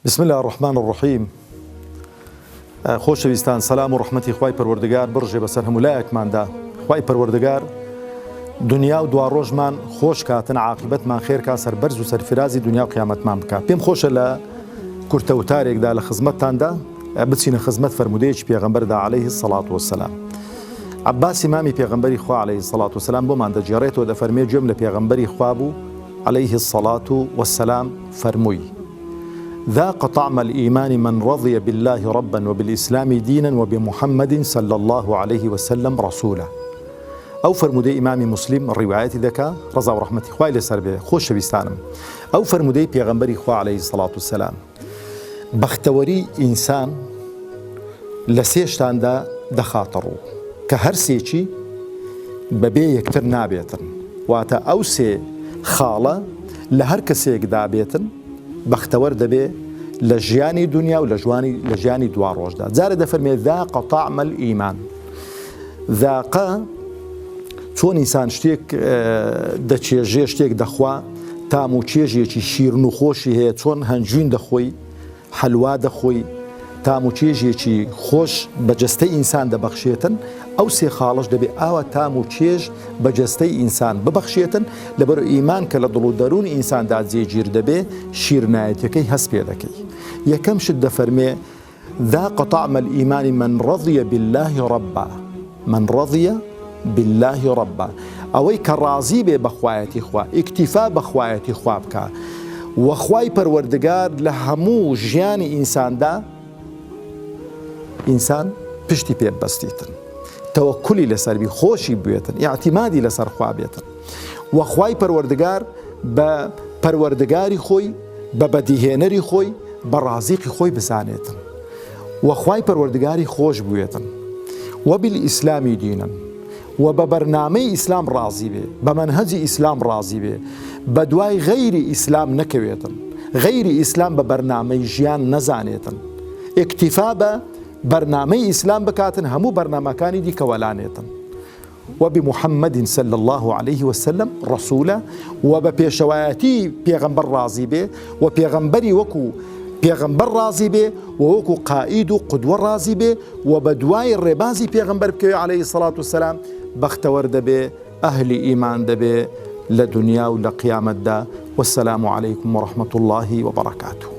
بسم الله الرحمن الرحیم. خۆشەویستان، سەلام و ڕەحمەتی خوای پەروەردگار بڕژێ بەسەر هەموو لایەکماندا. خوای پەروەردگار دنیا و دوا ڕۆژمان خۆش کاتن، عاقبەتمان خێرکا، سەربەرز و سەرفرازی دنیا و قیامەتمان بکات. پێم خۆشە لە کورتەوتارێکدا لە خزمەتتاندا بچینە خزمەت فەرمودەیەکی پێغەمبەردا عەلەیهی السەڵات وەسسەلام. عەباسی مامی پێغەمبەری خوا عەلەیهی السەڵات وەسسەلام بۆمان دەجێڕێتەوە، دەفەرمێ گوێم لە پێغەمبەری خوا بوو عەلەیهی السەڵات وەسسەلام فەرمووی: ذاق طعم الإيمان من رضي بالله ربا وبالإسلام دينا وبمحمد صلى الله عليه وسلم رسولا. أو فرمودي إمام مسلم الروايات ذكا رضا ورحمة خواه لسر به خوش بيستانم. أو فرمودي پیغمبري خواه عليه الصلاة والسلام بختوري إنسان لسيشتان دا دخاطرو كهر سيچي ببي يكتر نابيتن واتا أو سي خالة لهر كسيك دابيتن بەختەوەر دەبێ لە ژیانی دنیا و لە ژیانی دوا ڕۆژدا. جارە دەفەرمێ ذاق طعم الإيمان. ذاقە چۆن ئینسان شتێک دەچێژێ، شتێک دەخوا، تام و چێژێکی شیرن و خۆشی هەیە، چۆن هەنجوین دەخۆی، حەلوا دەخۆی، تام و چێژێکی خۆش بەجەستەی ئینسان دەبەخشێتن. ئەو سێ خاڵش دەبێ ئاوە تام و چێژ بەجەستەی ئینسان ببەخشێتن، لەبەر ئیمان کە لە دڵ و دەروون ئینساندا جێگیر دەبێ، شیرنایەتەکەی هەست پێ دەکەی. یەکەم شت دەفەرمێ ذاق طعم الإيمان من رضي بالله ربا. من رضي بالله ربا، ئەوەی کە ڕازی بێ بەخوایەتی خوا، ئیکتیفا بەخوایەتی خوا بکە، وەخوای پەروەردگار لە هەموو ژیانی ئینساندا ئینسان پشتی پێ بەستیتن، تەوەکولی لەسەر بی، خۆشی بێتن، ئیعتیمادی لەسەر خوا بێتن، وەخوای پەروەردگار بە پەروەردگاری خۆی، بە بەدیهێنەری خۆی، بە ڕازیقی خۆی بزانێتن، وەخوای پەروەردگاری خۆش بوێتن، وبالئیسلامی دینن، و بە بەرنامەی ئیسلام ڕازی بێ، بە مەنهەجی ئیسلام ڕازی بێ، بە دوای غەیری ئیسلام نەکەوێتن، غەیری ئیسلام بە بەرنامەی ژیان نەزانێتن، ئیکتیفا بە بەرنامەی ئیسلام بکاتن، هەموو بەرنامەکانی دیکەوەلانێتن. وبمحمد صلى الله عليه وسلم رسولا، و بە پێشەوایەتی پێغەمبەر ڕازی بێ، و پێغەمبەری وەکو پێغەمبەر ڕازی بێ، و وەکو قائید و قودوە ڕازی بێ، و بە دوای ڕێبازی پێغەمبەر بکەوێ عەلەیهی السەڵات وەسسەلام، بەختەوەر دەبێ، ئەهلی ئیمان دەبێ لە دنیا و لە قیامەتدا. والسلام عليكم ورحمة الله وبركاته.